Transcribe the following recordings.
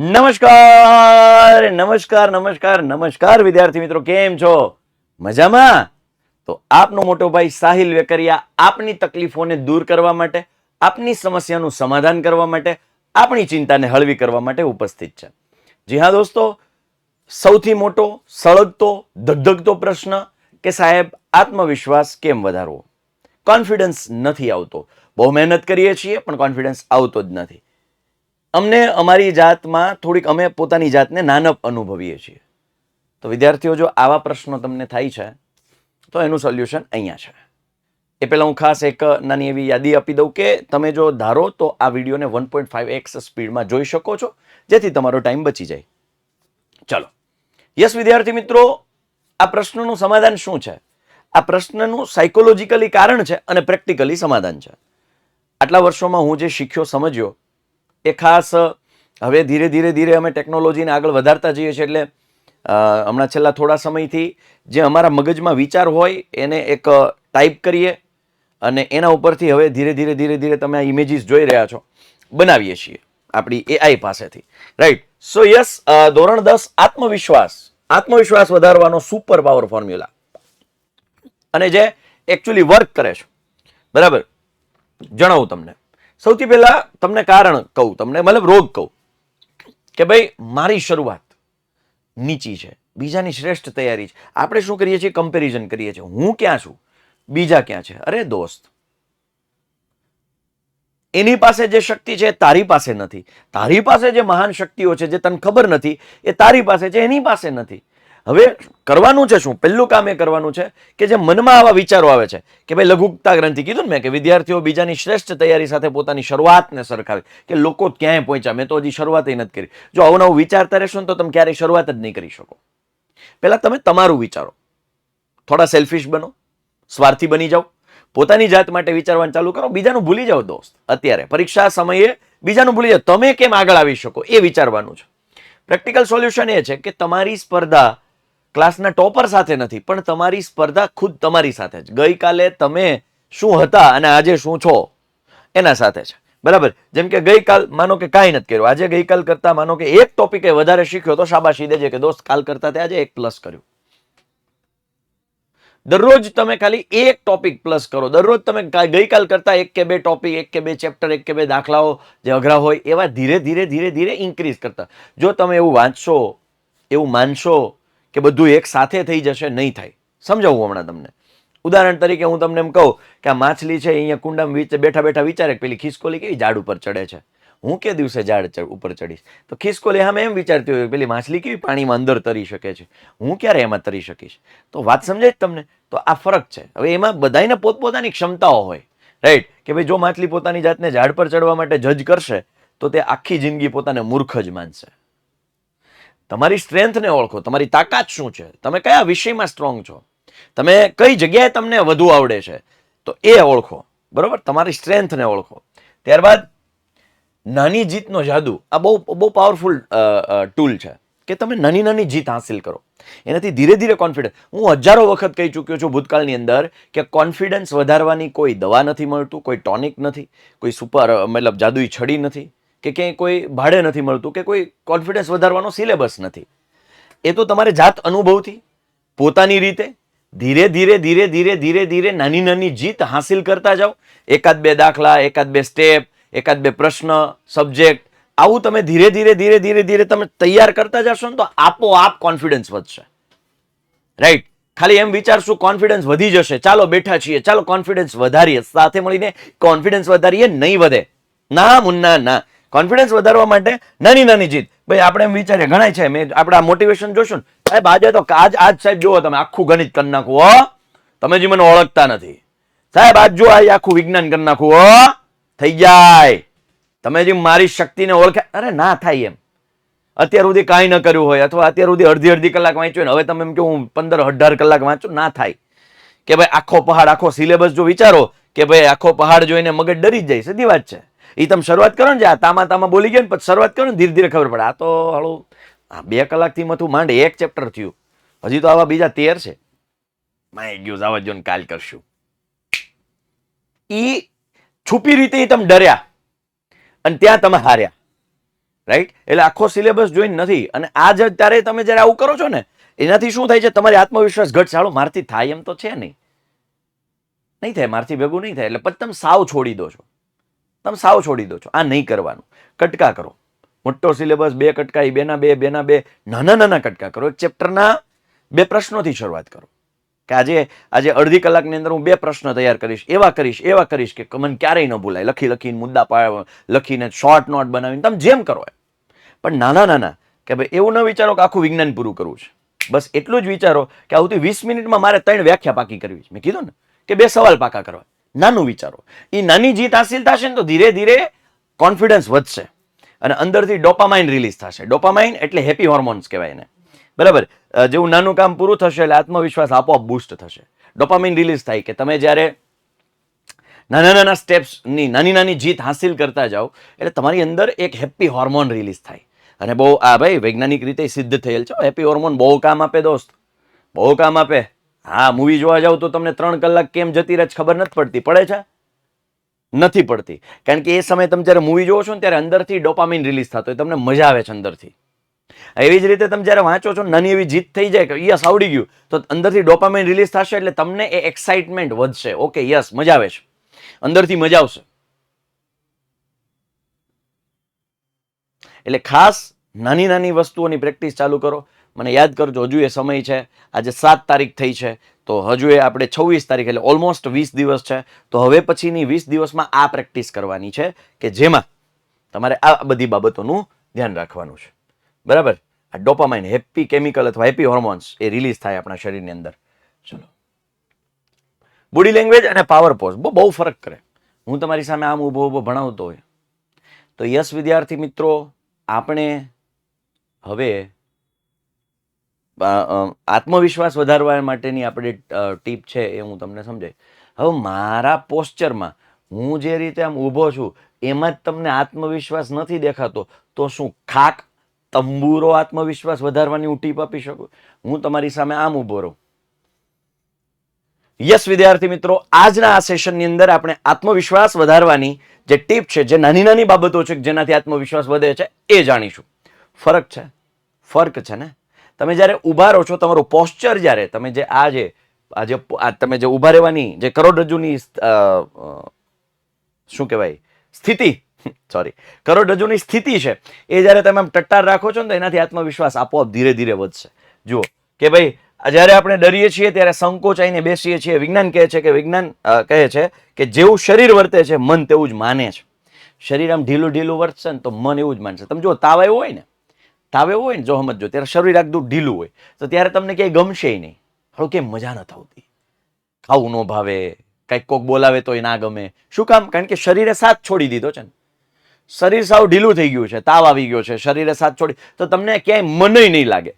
નમસ્કાર નમસ્કાર નમસ્કાર નમસ્કાર વિદ્યાર્થી મિત્રો, કેમ છો? મજામાં? તો આપનો મોટો ભાઈ સાહિલ વેકરિયા આપની તકલીફોને દૂર કરવા માટે, આપની સમસ્યાનું સમાધાન કરવા માટે, આપણી ચિંતાને હળવી કરવા માટે ઉપસ્થિત છે. જી હા દોસ્તો, સૌથી મોટો સળગતો ધગધગતો પ્રશ્ન કે સાહેબ આત્મવિશ્વાસ કેમ વધારવો? કોન્ફિડન્સ નથી આવતો. બહુ મહેનત કરીએ છીએ પણ કોન્ફિડન્સ આવતો જ નથી. અમને અમારી જાતમાં થોડીક અમે પોતાની જાતને નાનપ અનુભવીએ છીએ. તો વિદ્યાર્થીઓ, જો આવા પ્રશ્નો તમને થાય છે તો એનું સોલ્યુશન અહીંયા છે. એ પહેલાં હું ખાસ એક નાની એવી યાદી આપી દઉં કે તમે જો ધારો તો આ વિડીયોને 1.5x સ્પીડમાં જોઈ શકો છો, જેથી તમારો ટાઈમ બચી જાય. ચલો, યસ વિદ્યાર્થી મિત્રો, આ પ્રશ્નનું સમાધાન શું છે? આ પ્રશ્નનું સાયકોલોજીકલી કારણ છે અને પ્રેક્ટિકલી સમાધાન છે. આટલા વર્ષોમાં હું જે શીખ્યો સમજ્યો એ ખાસ હવે ધીરે ધીરે ધીરે અમે ટેકનોલોજીને આગળ વધારતા જઈએ છીએ. એટલે હમણાં છેલ્લા થોડા સમયથી જે અમારા મગજમાં વિચાર હોય એને એક ટાઈપ કરીએ અને એના ઉપરથી હવે ધીરે ધીરે ધીરે ધીરે તમે આ ઇમેજીસ જોઈ રહ્યા છો, બનાવીએ છીએ આપણી એઆઈ પાસેથી, રાઈટ? સો યસ, ધોરણ 10 આત્મવિશ્વાસ વધારવાનો સુપર પાવર ફોર્મ્યુલા, અને જે એકચ્યુઅલી વર્ક કરે છે, બરાબર? જણાવું તમને. સૌથી પહેલા તમને કારણ કહું, તમને મતલબ રોગ કહું કે ભાઈ મારી શરૂઆત નીચી છે, બીજાની શ્રેષ્ઠ તૈયારી છે. આપણે શું કરીએ છીએ? કમ્પેરિઝન કરીએ છીએ. હું ક્યાં છું, બીજા ક્યાં છે. અરે દોસ્ત, એની પાસે જે શક્તિ છે તારી પાસે નથી. તારી પાસે જે મહાન શક્તિઓ છે જે તને ખબર નથી એ તારી પાસે છે, એની પાસે નથી. હવે કરવાનું છે શું? પહેલું કામ એ કરવાનું છે કે જે મનમાં આવા વિચારો આવે છે કે ભાઈ લઘુકતા ગ્રંથિ કીધું ને મેં કે વિદ્યાર્થીઓ બીજાની શ્રેષ્ઠ તૈયારી સાથે પોતાની શરૂઆતને સરખાવે કે લોકો ક્યાંય પહોંચ્યા, મેં તો હજી શરૂઆત નથી કરી. જો આવું નવું વિચારતા રહેશો ને તો તમે ક્યારેય શરૂઆત જ નહીં કરી શકો. પહેલા તમે તમારું વિચારો, થોડા સેલ્ફિશ બનો, સ્વાર્થી બની જાઓ, પોતાની જાત માટે વિચારવાનું ચાલુ કરો. બીજાનું ભૂલી જાઓ દોસ્ત. અત્યારે પરીક્ષા સમયે બીજાનું ભૂલી જાઓ. તમે કેમ આગળ આવી શકો એ વિચારવાનું છે. પ્રેક્ટિકલ સોલ્યુશન એ છે કે તમારી સ્પર્ધા ક્લાસના ટોપર સાથે નથી, પણ તમારી સ્પર્ધા ખુદ તમારી સાથે જ. ગઈકાલે તમે શું હતા અને આજે શું છો એના સાથે છે, બરાબર? જેમ કે ગઈકાલ માનો કે કાંઈ નથી કર્યું, આજે ગઈકાલ કરતા માનો કે એક ટોપિકે વધારે શીખ્યો તો શાબાશી દેજે કે દોસ્ત કાલ કરતા તે આજે 1 પ્લસ કર્યું. દરરોજ તમે ખાલી એક ટોપિક પ્લસ કરો. દરરોજ તમે ગઈકાલ કરતા 1 કે 2 ટોપિક, 1 કે 2 ચેપ્ટર, 1 કે 2 દાખલાઓ જે અઘરા હોય એવા ધીરે ધીરે ધીરે ધીરે ઇન્ક્રીઝ કરતા. જો તમે એવું વાંચશો, એવું માનશો કે બધું એક સાથે થઈ જશે, નહીં થાય. સમજાવું હમણાં તમને. ઉદાહરણ તરીકે હું તમને એમ કહું કે આ માછલી છે અહીંયા કુંડામાં બેઠા બેઠા વિચારે પેલી ખિસકોલી કેવી ઝાડ ઉપર ચડે છે, હું કે દિવસે ઝાડ ઉપર ચડીશ. તો ખિસકોલી સામે એમ વિચારતી હોય પેલી માછલી કેવી પાણીમાં અંદર તરી શકે છે, હું ક્યારે એમાં તરી શકીશ. તો વાત સમજાય તમને? તો આ ફરક છે. હવે એમાં બધાને પોતપોતાની ક્ષમતાઓ હોય, રાઈટ? કે ભાઈ જો માછલી પોતાની જાતને ઝાડ પર ચડવા માટે જજ કરશે તો તે આખી જિંદગી પોતાને મૂર્ખ જ માનશે. તમારી સ્ટ્રેન્થને ઓળખો, તમારી તાકાત શું છે, તમે કયા વિષયમાં સ્ટ્રોંગ છો, તમે કઈ જગ્યાએ તમને વધુ આવડે છે, તો એ ઓળખો, બરોબર? તમારી સ્ટ્રેન્થને ઓળખો. ત્યારબાદ નાની જીતનો જાદુ, આ બહુ પાવરફુલ ટૂલ છે કે તમે નાની નાની જીત હાંસિલ કરો. એનાથી ધીરે ધીરે કોન્ફિડન્સ, હું હજારો વખત કહી ચૂક્યો છું ભૂતકાળની અંદર કે કોન્ફિડન્સ વધારવાની કોઈ દવા નથી મળતું, કોઈ ટોનિક નથી, કોઈ સુપર મતલબ જાદુઈ છડી નથી, કે ક્યાંય કોઈ ભાડે નથી મળતું, કે કોઈ કોન્ફિડન્સ વધારવાનો સિલેબસ નથી. એ તો તમારે જાત અનુભવથી પોતાની રીતે ધીરે ધીરે ધીરે ધીરે ધીરે ધીરે નાની નાની જીત હાંસિલ કરતા જાઓ. 1-2 દાખલા, 1-2 સ્ટેપ, 1-2 પ્રશ્ન, સબ્જેક્ટ, આવું તમે ધીરે ધીરે ધીરે ધીરે ધીરે તમે તૈયાર કરતા જશો ને તો આપોઆપ કોન્ફિડન્સ વધશે, રાઈટ? ખાલી એમ વિચારશું કોન્ફિડન્સ વધી જશે, ચાલો બેઠા છીએ, ચાલો કોન્ફિડન્સ વધારીએ, સાથે મળીને કોન્ફિડન્સ વધારીએ, નહીં વધે. ના મુન્ના ના. કોન્ફિડન્સ વધારવા માટે નાની નાની જીત. ભાઈ આપણે એમ વિચારીએ ઘણા છે, મેં આપણા મોટિવેશન જોશું ને, સાહેબ આજે તો આજ સાહેબ જુઓ તમે આખું ગણિત કરી નાખવું, હો તમે જે મને ઓળખતા નથી, સાહેબ આજ જો આ આખું વિજ્ઞાન કરી નાખવું, હો થઈ જાય. તમે જે મારી શક્તિને ઓળખે, અરે ના થાય એમ. અત્યાર સુધી કાંઈ ન કર્યું હોય અથવા અત્યાર સુધી અડધી કલાક વાંચ્યું ને હવે તમે એમ કે હું 15-18 કલાક વાંચું, ના થાય. કે ભાઈ આખો પહાડ, આખો સિલેબસ જો વિચારો કે ભાઈ આખો પહાડ જોઈને મગજ ડરી જ જાય, સીધી વાત છે. એ તમે શરૂઆત કરો ને, આ તામા બોલી ગયા ને પછી શરૂઆત કરો ને, ધીરે ધીરે ખબર પડે આ તો હાલું 2 કલાકથી મથું માંડ 1 ચેપ્ટર થયું, હજી તો આવા બીજા 13 છે. માય ગયું આવવા જો ને કાલ કરશું. ઈ છુપી રીતે તમે ડર્યા અને ત્યાં તમે હાર્યા. રાઈટ? એટલે આખો સિલેબસ જોઈને નથી. અને આ જ ત્યારે તમે જ્યારે આવું કરો છો ને, એનાથી શું થાય છે, તમારી આત્મવિશ્વાસ ઘટ ચાલો મારથી થાય એમ તો છે નહીં, નહીં થાય, મારથી ભેગું નહીં થાય. એટલે પછી તમે સાવ છોડી દો છો, તમે સાવ છોડી દો છો. આ નહીં કરવાનું. કટકા કરો. મોટો સિલેબસ 2 કટકા, 2 નાના નાના કટકા કરો. એક ચેપ્ટરના 2 પ્રશ્નોથી શરૂઆત કરો કે આજે અડધી કલાકની અંદર હું 2 પ્રશ્ન તૈયાર કરીશ, એવા કરીશ કે મને ક્યારેય ન ભૂલાય. લખીને મુદ્દા લખીને શોર્ટ નોટ બનાવીને તમે જેમ કરો એમ. પણ નાના કે ભાઈ એવું ન વિચારો કે આખું વિજ્ઞાન પૂરું કરવું છે. બસ એટલું જ વિચારો કે આવતી 20 મિનિટમાં મારે 3 વ્યાખ્યા પાકી કરવી છે. મેં કીધું ને કે 2 સવાલ પાકા કરવા. નાનું વિચારો. એ નાની જીત હાસિલ થશે ને તો ધીરે ધીરે કોન્ફિડન્સ વધશે અને અંદરથી ડોપામાઇન રિલીઝ થશે. ડોપામાઇન એટલે હેપી હોર્મોન્સ કહેવાય એને. બરાબર? જેવું નાનું કામ પૂરું થશે એટલે આત્મવિશ્વાસ આપોઆપ બૂસ્ટ થશે. ડોપામાઇન રિલીઝ થાય કે તમે જ્યારે નાના સ્ટેપ્સની નાની જીત હાસિલ કરતા જાઓ એટલે તમારી અંદર એક હેપી હોર્મોન રિલીઝ થાય. અને બહુ ભાઈ વૈજ્ઞાનિક રીતે સિદ્ધ થયેલ છે. હેપી હોર્મોન બહુ કામ આપે દોસ્ત, બહુ કામ આપે. હા, મૂવી જોવા જાવ તો તમને 3 કલાક કેમ જતી રહે ખબર નથી પડતી. પડે છે? નથી પડતી. કારણ કે એ સમયે તમે જ્યારે મૂવી જોવો છો ને ત્યારે અંદરથી ડોપામાઇન રિલીઝ થતો હોય, તમને મજા આવે છે અંદરથી. એવી જ રીતે તમે જ્યારે વાંચો છો નાની એવી જીત થઈ જાય કે યસ આવડી ગયું, તો અંદરથી ડોપામાઇન રિલીઝ થશે એટલે તમને એ એક્સાઇટમેન્ટ વધશે. ઓકે યસ મજા આવે છે, અંદરથી મજા આવશે. એટલે ખાસ નાની વસ્તુઓની પ્રેક્ટિસ ચાલુ કરો. મને યાદ કરજો, હજુ એ સમય છે. આજે 7 તારીખ થઈ છે તો હજુ એ આપણે 26 તારીખ એટલે ઓલમોસ્ટ 20 દિવસ છે. તો હવે પછીની 20 દિવસમાં આ પ્રેક્ટિસ કરવાની છે કે જેમાં તમારે આ બધી બાબતોનું ધ્યાન રાખવાનું છે. બરાબર? આ ડોપામાઇન હેપી કેમિકલ અથવા હેપી હોર્મોન્સ એ રિલીઝ થાય આપણા શરીરની અંદર. ચલો, બોડી લેંગ્વેજ અને પાવર પોઝ બહુ ફરક કરે. હું તમારી સામે આમ ઊભો ભણાવતો હોય તો યસ વિદ્યાર્થી મિત્રો, આપણે હવે આત્મવિશ્વાસ વધારવા માટેની આપણે ટીપ છે એ હું તમને સમજાય. હવે મારા પોસ્ચરમાં હું જે રીતે આમ ઊભો છું એમાં જ તમને આત્મવિશ્વાસ નથી દેખાતો તો શું ખાક તંબુરો આત્મવિશ્વાસ વધારવાની હું ટીપ આપી શકું? હું તમારી સામે આમ ઊભો રહું. યસ વિદ્યાર્થી મિત્રો, આજના આ સેશનની અંદર આપણે આત્મવિશ્વાસ વધારવાની જે ટીપ છે, જે નાની બાબતો છે જેનાથી આત્મવિશ્વાસ વધે છે એ જાણીશું. ફરક છે ને? તમે જ્યારે ઊભા રહો છો, તમારું પોસ્ચર જ્યારે તમે જે તમે જે ઊભા રહેવાની જે કરોડરજ્જુની શું કહેવાય સ્થિતિ, સોરી, કરોડરજ્જુની સ્થિતિ છે એ જ્યારે તમે આમ ટટ્ટાર રાખો છો ને તો એનાથી આત્મવિશ્વાસ આપોઆપ ધીરે ધીરે વધશે. જુઓ કે ભાઈ જ્યારે આપણે ડરીએ છીએ ત્યારે સંકોચાઈને બેસીએ છીએ. વિજ્ઞાન કહે છે કે જેવું શરીર વર્તે છે મન તેવું જ માને છે. શરીર આમ ઢીલું વર્તશે ને તો મન એવું જ માનશે. તમે જો તાવ આવ્યો હોય ને જો સમજો ત્યારે શરીર આખું ઢીલું હોય તો ત્યારે તમને ક્યાંય ગમશે નહીં. હવે કેમ મજા નથી આવતી, ખાવું ન ભાવે, કંઈક કોક બોલાવે તો ના ગમે. શું કામ? કારણ કે શરીરે સાથ છોડી દીધો છે ને. શરીર સાવ ઢીલું થઈ ગયું છે, તાવ આવી ગયો છે, શરીરે સાથ છોડી, તો તમને ક્યાંય મનય નહીં લાગે.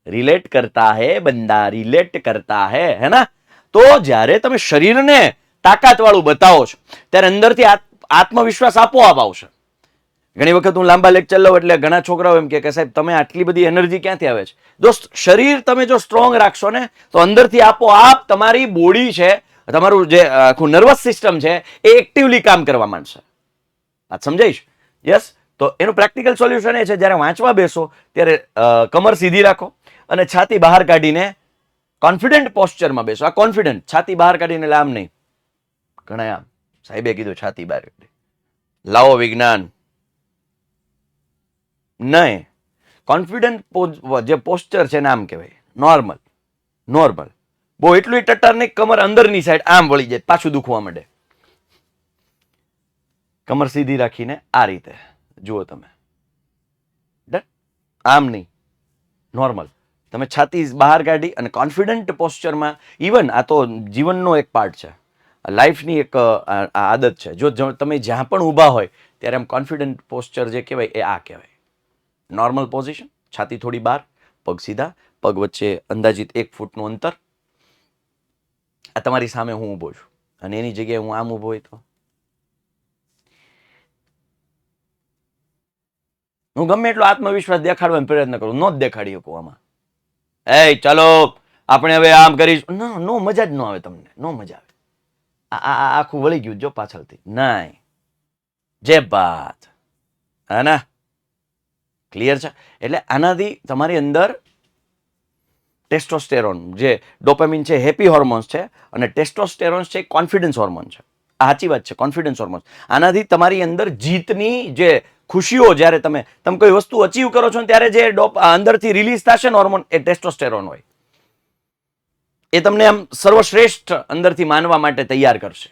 રિલેટ કરતા હે બંદા, રિલેટ કરતા હે ના? તો જ્યારે તમે શરીરને તાકાત વાળું બતાવો છો ત્યારે અંદરથી આત્મવિશ્વાસ આપોઆપ આવશે. ઘણી વખત હું લાંબા લેક્ચર લઉં એટલે ઘણા છોકરાઓ એમ કે સાહેબ તમે આટલી બધી એનર્જી ક્યાંથી આવે છે? દોસ્ત, શરીર તમે જો સ્ટ્રોંગ રાખશો ને તો અંદરથી આપોઆપ તમારી બોડી છે, તમારું જે આખું નર્વસ સિસ્ટમ છે એ એક્ટિવલી કામ કરવા માંડશે. વાત સમજાઈશ? યસ. તો એનું પ્રેક્ટિકલ સોલ્યુશન એ છે, જ્યારે વાંચવા બેસો ત્યારે કમર સીધી રાખો અને છાતી બહાર કાઢીને કોન્ફિડન્ટ પોસ્ચરમાં બેસો. આ કોન્ફિડન્ટ, છાતી બહાર કાઢીને આમ નહીં. ઘણા આમ સાહેબે કીધું છાતી બહાર કાઢી, લાવો વિજ્ઞાન નહીં. કોન્ફિડન્ટ જે પોસ્ચર છે ને આમ કહેવાય નોર્મલ. બહુ એટલું ટટ્ટાર નહીં, કમર અંદરની સાઈડ આમ વળી જાય, પાછું દુખવા માંડે. કમર સીધી રાખીને આ રીતે જુઓ તમે, આમ નહીં, નોર્મલ. તમે છાતી બહાર કાઢી અને કોન્ફિડન્ટ પોસ્ચરમાં, ઇવન આ તો જીવનનો એક પાર્ટ છે, લાઈફની એક આદત છે. જો તમે જ્યાં પણ ઊભા હોય ત્યારે આમ કોન્ફિડન્ટ પોસ્ચર જે કહેવાય એ આ કહેવાય. નોર્મલ પોઝિશન, છાતી થોડી બહાર, પગ સીધા, પગ વચ્ચે અંદાજિત 1 ફૂટનું અંતર. આ તમારી સામે હું ઊભો છું અને એની જગ્યાએ હું આમ ઊભો હોય તો હું ગમે એટલો આત્મવિશ્વાસ દેખાડવાનો પ્રયત્ન કરું, નો જ દેખાડી શકું આમાં. ચાલો આપણે હવે આમ કરીશું, નો મજા જ ન આવે તમને, નો મજા આવે. આખું વળી ગયું જો પાછળથી. નહીં, જે બાત હા ના, ક્લિયર છે? એટલે આનાથી તમારી અંદર ટેસ્ટોસ્ટેરોન જે ડોપામિન છે હેપી હોર્મોન્સ છે અને ટેસ્ટોસ્ટેરોન છે કોન્ફિડન્સ હોર્મોન છે. આ સાચી વાત છે, કોન્ફિડન્સ હોર્મોન. આનાથી તમારી અંદર જીતની જે ખુશીઓ, જ્યારે તમે કોઈ વસ્તુ અચીવ કરો છો ને ત્યારે જે અંદરથી રિલીઝ થશે ને હોર્મોન, એ ટેસ્ટોસ્ટેરોન હોય. એ તમને આમ સર્વશ્રેષ્ઠ અંદરથી માનવા માટે તૈયાર કરશે.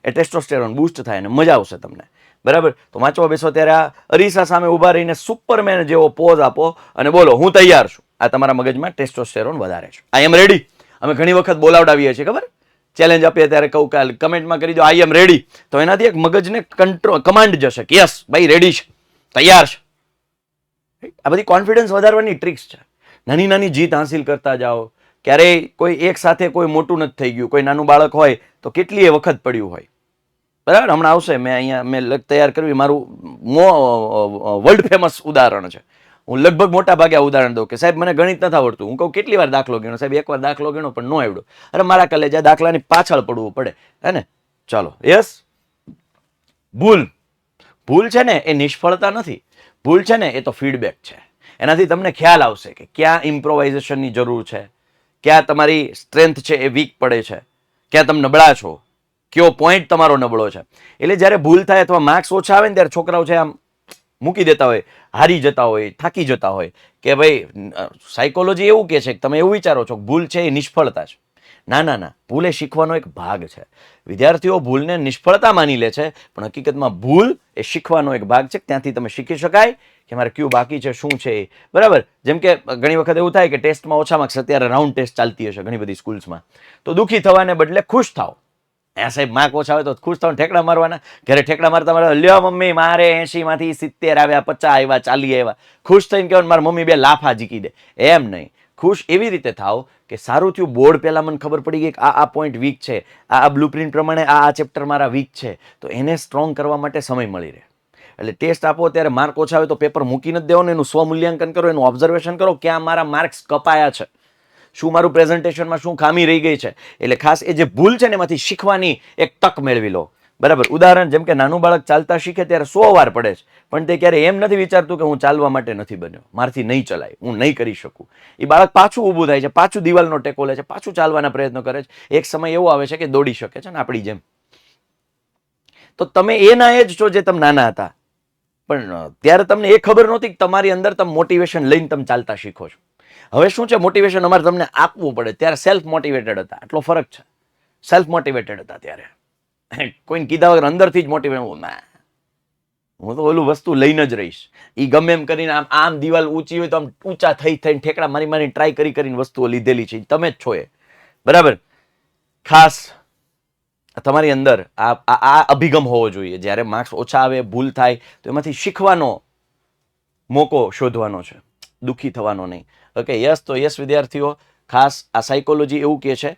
એ ટેસ્ટોસ્ટેરોન બૂસ્ટ થાય અને મજા આવશે તમને. બરાબર? તો વાંચવા બેસો ત્યારે આ અરીસા સામે ઊભા રહીને સુપરમેન જેવો પોઝ આપો અને બોલો, હું તૈયાર છું. આ તમારા મગજમાં ટેસ્ટોસ્ટેરોન વધારે છે. આઈ એમ રેડી. અમે ઘણી વખત બોલાવડાવીએ છીએ, ખબર? ચેલેન્જ આપીએ ત્યારે કહું કે કમેન્ટમાં કરી દો આઈ એમ રેડી. તો એનાથી એક મગજને કમાન્ડ જશે કે યસ ભાઈ રેડી છે, તૈયાર છે. આ બધી કોન્ફિડન્સ વધારવાની ટ્રિક્સ છે. નાની નાની જીત હાંસિલ કરતા જાઓ. ક્યારેય કોઈ એક સાથે કોઈ મોટું નથી થઈ ગયું. કોઈ નાનું બાળક હોય તો કેટલીય વખત પડ્યું હોય. બરાબર? હમણાં આવશે. મેં તૈયાર કર્યું, મારું વર્લ્ડ ફેમસ ઉદાહરણ છે. હું લગભગ મોટા ભાગે આ ઉદાહરણ દઉં કે સાહેબ મને ગણિત નથી આવડતું. હું કહું કેટલી વાર દાખલો ગણ્યો? સાહેબ એકવાર દાખલો ગણ્યો પણ ન આવડ્યો. અરે મારા કલેજા, દાખલાની પાછળ પડવું પડે, હે ને? ચાલો, યસ. ભૂલ છે ને એ નિષ્ફળતા નથી. ભૂલ છે ને એ તો ફીડબેક છે. એનાથી તમને ખ્યાલ આવશે કે ક્યાં ઇમ્પ્રોવાઇઝેશનની જરૂર છે, ક્યાં તમારી સ્ટ્રેન્થ છે એ વીક પડે છે, ક્યાં તમે નબળા છો, કયો પોઈન્ટ તમારો નબળો છે. એટલે જ્યારે ભૂલ થાય અથવા માર્ક્સ ઓછા આવે ને ત્યારે છોકરાઓ છે આમ મૂકી દેતા હોય, હારી જતા હોય, થાકી જતા હોય કે ભાઈ સાયકોલોજી એવું કહે છે કે તમે એવું વિચારો છો કે ભૂલ છે એ નિષ્ફળતા છે. ના ના ના, ભૂલ એ શીખવાનો એક ભાગ છે. વિદ્યાર્થીઓ ભૂલને નિષ્ફળતા માની લે છે, પણ હકીકતમાં ભૂલ એ શીખવાનો એક ભાગ છે. ત્યાંથી તમે શીખી શકાય કે મારે કયું બાકી છે, શું છે એ. બરાબર? જેમ કે ઘણી વખત એવું થાય કે ટેસ્ટમાં ઓછા માર્ક્સ, અત્યારે રાઉન્ડ ટેસ્ટ ચાલતી હશે ઘણી બધી સ્કૂલ્સમાં, તો દુઃખી થવાને બદલે ખુશ થાવ. સાહેબ માર્ક ઓછા આવે તો ખુશ થાવ, ઠેકડા મારવાના. ઘરે ઠેકડા મારતા મારે, લ્યો મમ્મી મારે 80માંથી 70 આવ્યા, 50 આવ્યા, 40 આવ્યા. ખુશ થઈને કહેવાનું મારી મમ્મી 2 લાફા જીકી દે. એમ નહીં. ખુશ એવી રીતે થાવ કે સારું થયું બોર્ડ પહેલા મને ખબર પડી ગઈ કે આ પોઈન્ટ વીક છે, આ બ્લુપ્રિન્ટ પ્રમાણે આ ચેપ્ટર મારા વીક છે, તો એને સ્ટ્રોંગ કરવા માટે સમય મળી રહે. એટલે ટેસ્ટ આપો ત્યારે માર્ક ઓછા આવે તો પેપર મૂકી નથી દેવાનું, એનું સ્વમૂલ્યાંકન કરો, એનું ઓબ્ઝર્વેશન કરો, ક્યાં મારા માર્ક્સ કપાયા છે, શું મારું પ્રેઝન્ટેશનમાં શું ખામી રહી ગઈ છે. એટલે ખાસ એ જે ભૂલ છે ને એમાંથી શીખવાની એક તક મેળવી લો. બરાબર? ઉદાહરણ, જેમ કે નાનું બાળક ચાલતા શીખે ત્યારે 100 વાર પડે છે, પણ તે ક્યારે એમ નથી વિચારતું કે હું ચાલવા માટે નથી બન્યો, મારથી નહીં ચલાય, હું નહીં કરી શકું. એ બાળક પાછું ઊભું થાય છે, પાછું દિવાલનો ટેકો લે છે, પાછું ચાલવાના પ્રયત્નો કરે છે. એક સમય એવો આવે છે કે દોડી શકે છે ને આપણી જેમ. તો તમે એના એ જ છો જે તમે નાના હતા, પણ ત્યારે તમને એ ખબર નહોતી કે તમારી અંદર તમે મોટિવેશન લઈને તમે ચાલતા શીખો છો. હવે શું છે, મોટિવેશન અમારે તમને આપવું પડે. ત્યારે સેલ્ફ મોટિવેટેડ હતા, આટલો ફરક છે. સેલ્ફ મોટિવેટેડ હતા ત્યારે, કોઈને કીધા વગર અંદરથી જ મોટિવેટ, હું તો ઓલું વસ્તુ લઈને જ રહીશ. એ ગમે એમ કરીને આમ દિવાલ ઊંચી હોય તો આમ ઊંચા થઈને ઠેકડા મારી ટ્રાય કરીને વસ્તુઓ લીધેલી છે. તમે જ છો એ. બરાબર? ખાસ તમારી અંદર આ અભિગમ હોવો જોઈએ. જ્યારે માર્ક્સ ઓછા આવે, ભૂલ થાય, તો એમાંથી શીખવાનો મોકો શોધવાનો છે, દુઃખી થવાનો નહીં. Okay, yes. તો યસ વિદ્યાર્થીઓ, ખાસ આ સાયકોલોજી એવું કહે છે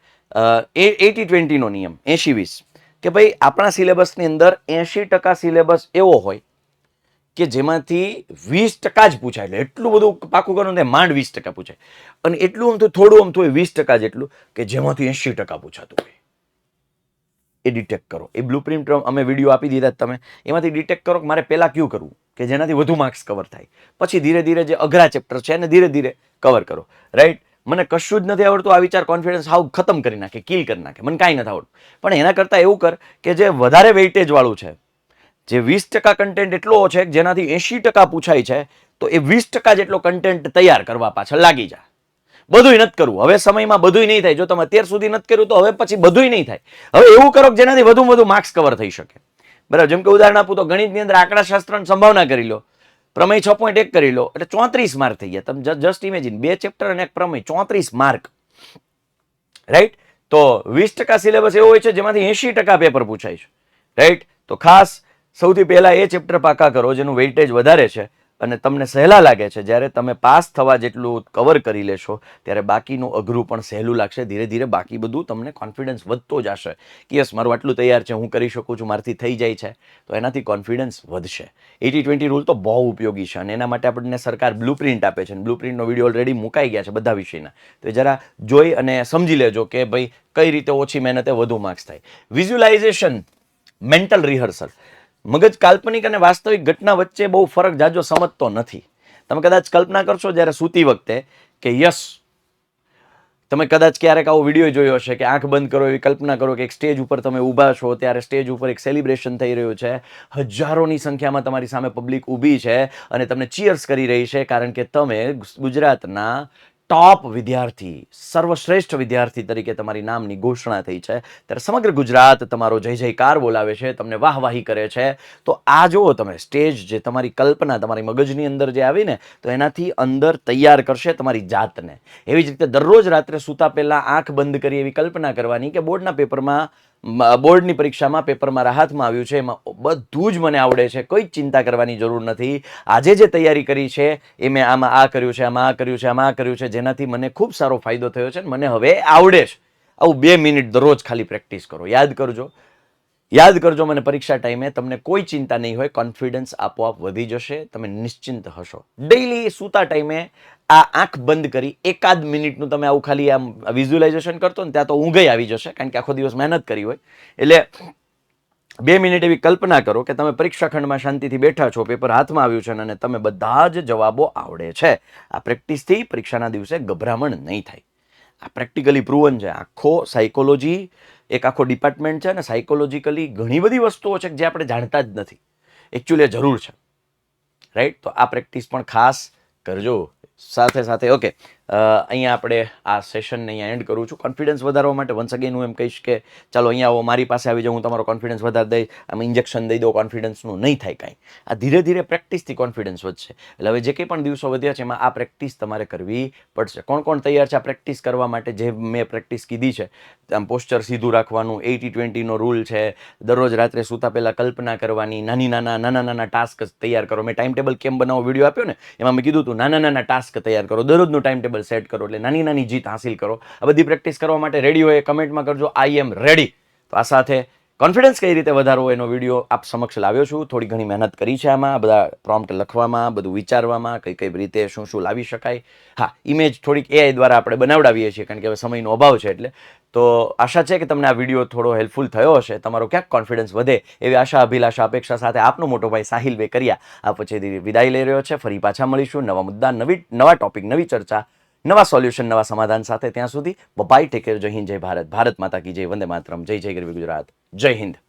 80-20 નો નિયમ, 80-20, કે ભાઈ આપણા સિલેબસની અંદર 80% સિલેબસ એવો હોય કે જેમાંથી 20% જ પૂછાય. એટલે એટલું બધું પાકું કરવાનું થાય, માંડ 20% પૂછાય. અને એટલું થોડું 20% જેટલું કે જેમાંથી 80% પૂછાતું હોય. એ ડિટેક્ટ કરો. એ બ્લુપ્રિન્ટ અમે વિડીયો આપી દીધા તમે, એમાંથી ડિટેક્ટ કરો કે મારે પહેલા કયું કરવું કે જેનાથી વધુ માર્ક્સ કવર થાય. પછી ધીરે ધીરે જે અઘરા ચેપ્ટર છે એને ધીરે ધીરે કવર કરો. રાઈટ? મને કશું જ નથી આવડતું, આ વિચાર કોન્ફિડન્સ હાવ ખતમ કરી નાખે, કિલ કરી નાખે, મને કાંઈ નથી આવડતું. પણ એના કરતાં એવું કર કે જે વધારે વેઇટેજ વાળું છે, જે 20% કન્ટેન્ટ એટલો છે કે જેનાથી 80% પૂછાય છે, તો એ 20% જેટલો કન્ટેન્ટ તૈયાર કરવા પાછળ લાગી જા. બધુંય નથી કરવું. હવે સમયમાં બધુંય નહીં થાય. જો તમે અત્યાર સુધી નથી કર્યું તો હવે પછી બધુંય નહીં થાય. હવે એવું કરો કે જેનાથી વધુ માર્ક્સ કવર થઈ શકે. બરાબર? જેમ કે ઉદાહરણ આપું તો ગણિતની અંદર આંકડાશાસ્ત્રની સંભાવના કરી લો, પ્રમેય 6.1 કરી લો, એટલે 34 માર્ક થઈ ગયા. તમે જસ્ટ ઇમેજિન, 2 ચેપ્ટર અને એક પ્રમેય, 34 માર્ક. રાઈટ? તો 20% સિલેબસ એવો હોય છે જેમાંથી 80% પેપર પૂછાય છે. રાઈટ? તો ખાસ સૌથી પહેલા એ ચેપ્ટર પાકા કરો જેનું વેઇટેજ વધારે છે અને તમને સહેલા લાગે છે. જ્યારે તમે પાસ થવા જેટલું કવર કરી લેશો ત્યારે બાકીનું અઘરું પણ સહેલું લાગશે. ધીરે ધીરે બાકી બધું તમને કોન્ફિડન્સ વધતો જશે કે યસ મારું આટલું તૈયાર છે, હું કરી શકું છું, મારથી થઈ જાય છે. તો એનાથી કોન્ફિડન્સ વધશે. 80-20 રૂલ તો બહુ ઉપયોગી છે અને એના માટે આપણને સરકાર બ્લુપ્રિન્ટ આપે છે. બ્લુપ્રિન્ટનો વિડીયો ઓલરેડી મુકાઈ ગયા છે બધા વિષયના. તો જરા જોઈ અને સમજી લેજો કે ભાઈ કઈ રીતે ઓછી મહેનતે વધુ માર્ક્સ થાય. Visualisation, mental rehearsal. મગજ કાલ્પનિક અને વાસ્તવિક ઘટના વચ્ચે બહુ ફરક જાજો સમજતો નથી. તમે કદાચ કલ્પના કરશો જ્યારે સૂતી વખતે કે યસ, તમે કદાચ ક્યારેક આવો વિડીયો જોયો હશે કે આંખ બંધ કરો એવી કલ્પના કરો કે એક સ્ટેજ ઉપર તમે ઊભા છો, ત્યારે સ્ટેજ ઉપર એક સેલિબ્રેશન થઈ રહ્યું છે, હજારોની સંખ્યામાં તમારી સામે પબ્લિક ઊભી છે અને તમને ચીયર્સ કરી રહી છે કારણ કે તમે ગુજરાતના ટોપ વિદ્યાર્થી, સર્વશ્રેષ્ઠ વિદ્યાર્થી તરીકે તમારી નામની ઘોષણા થઈ છે, ત્યારે સમગ્ર ગુજરાત તમારો જય જયકાર બોલાવે છે, તમને વાહવાહી કરે છે. તો આ જુઓ તમે સ્ટેજ, જે તમારી કલ્પના તમારી મગજની અંદર જે આવી ને, તો એનાથી અંદર તૈયાર કરશે તમારી જાતને. એવી જ રીતે દરરોજ રાત્રે સૂતા પહેલા આંખ બંધ કરી એવી કલ્પના કરવાની કે બોર્ડના પેપરમાં, બોર્ડની પરીક્ષામાં પેપર મારા હાથમાં આવ્યું છે, એમાં બધું જ મને આવડે છે, કોઈ જ ચિંતા કરવાની જરૂર નથી. આજે જે તૈયારી કરી છે એ મેં આમાં આ કર્યું છે, આમાં આ કર્યું છે, આમાં આ કર્યું છે, જેનાથી મને ખૂબ સારો ફાયદો થયો છે, મને હવે આવડે છે. આવું 2 મિનિટ દરરોજ ખાલી પ્રેક્ટિસ કરો. યાદ કરજો, મને પરીક્ષા ટાઈમે તમને કોઈ ચિંતા નહીં હોય, કોન્ફિડન્સ આપોઆપ વધી જશે, તમે નિશ્ચિંત હશો. ડેઈલી સૂતા ટાઈમે આ આંખ બંધ કરી 1 મિનિટનું તમે આવું ખાલી આમ વિઝ્યુલાઇઝેશન કરતો ને, ત્યાં તો ઊંઘ આવી જશે, કારણ કે આખો દિવસ મહેનત કરી હોય. એટલે 2 મિનિટ એવી કલ્પના કરો કે તમે પરીક્ષા ખંડમાં શાંતિથી બેઠા છો, પેપર હાથમાં આવ્યું છે અને તમે બધા જ જવાબો આવડે છે. આ પ્રેક્ટિસથી પરીક્ષાના દિવસે ગભરામણ નહીં થાય. આ પ્રેક્ટિકલી પ્રૂવન છે. આખો સાયકોલોજી એક આખો ડિપાર્ટમેન્ટ છે અને સાયકોલોજીકલી ઘણી બધી વસ્તુઓ છે જે આપણે જાણતા જ નથી, એકચ્યુઅલી જરૂર છે, રાઈટ? તો આ પ્રેક્ટિસ પણ ખાસ કરજો. સાથે સાથે ઓકે, અહીંયા આપણે આ સેશનને અહીંયા એન્ડ કરું છું. કોન્ફિડન્સ વધારવા માટે વન્સ અગેન હું એમ કહીશ કે ચાલો અહીંયા આવો, મારી પાસે આવી જાઓ, હું તમારો કોન્ફિડન્સ વધારી દઈશ. આમ ઇન્જેક્શન દઈ દો કોન્ફિડન્સનું, નહીં થાય કાંઈ. આ ધીરે ધીરે પ્રેક્ટિસથી કોન્ફિડન્સ વધશે. એટલે હવે જે કંઈ પણ દિવસો વધ્યા છે એમાં આ પ્રેક્ટિસ તમારે કરવી પડશે. કોણ કોણ તૈયાર છે આ પ્રેક્ટિસ કરવા માટે? જે મેં પ્રેક્ટિસ કીધી છે, આમ પોસ્ચર સીધું રાખવાનું, 80-20નો રૂલ છે, દરરોજ રાત્રે સૂતા પહેલાં કલ્પના કરવાની, નાના ટાસ્ક તૈયાર કરો. મેં ટાઈમ ટેબલ કેમ બનાવો વિડીયો આપ્યો ને, એમાં મેં કીધું હતું નાના ટાસ્ક તૈયાર કરો, દરરોજનું ટાઈમ ટેબલ સેટ કરો, એટલે નાની જીત હાંસિલ કરો. આ બધી પ્રેક્ટિસ કરવા માટે રેડી હોય કમેન્ટમાં કરજો, આઈ એમ રેડી. તો આ સાથે કોન્ફિડન્સ કઈ રીતે વધારવો એનો વિડીયો આપ સમક્ષ લાવ્યો છું. થોડી ઘણી મહેનત કરી છે આમાં, બધા પ્રોમ્પ્ટ લખવામાં, બધું વિચારવામાં, કઈ રીતે શું લાવી શકાય. હા, ઇમેજ થોડીક એઆઈ દ્વારા આપણે બનાવડાવીએ છીએ કારણ કે હવે સમયનો અભાવ છે. એટલે તો આશા છે કે તમને આ વિડીયો થોડો હેલ્પફુલ થયો હશે, તમારો ક્યાંક કોન્ફિડન્સ વધે એવી આશા, અભિલાષા, અપેક્ષા સાથે આપનો મોટો ભાઈ સાહિલ વેકરિયા આ પછી વિદાય લઈ રહ્યો છે. ફરી પાછા મળીશું નવા મુદ્દા, નવા ટોપિક, નવી ચર્ચા, નવા સોલ્યુશન, નવા સમાધાન સાથે. ત્યાં સુધી બાય, ટેક કેર, જય હિન્દ, જય ભારત, ભારત માતા કી જય, વંદે માતરમ, જય જય ગરવી ગુજરાત, જય હિન્દ.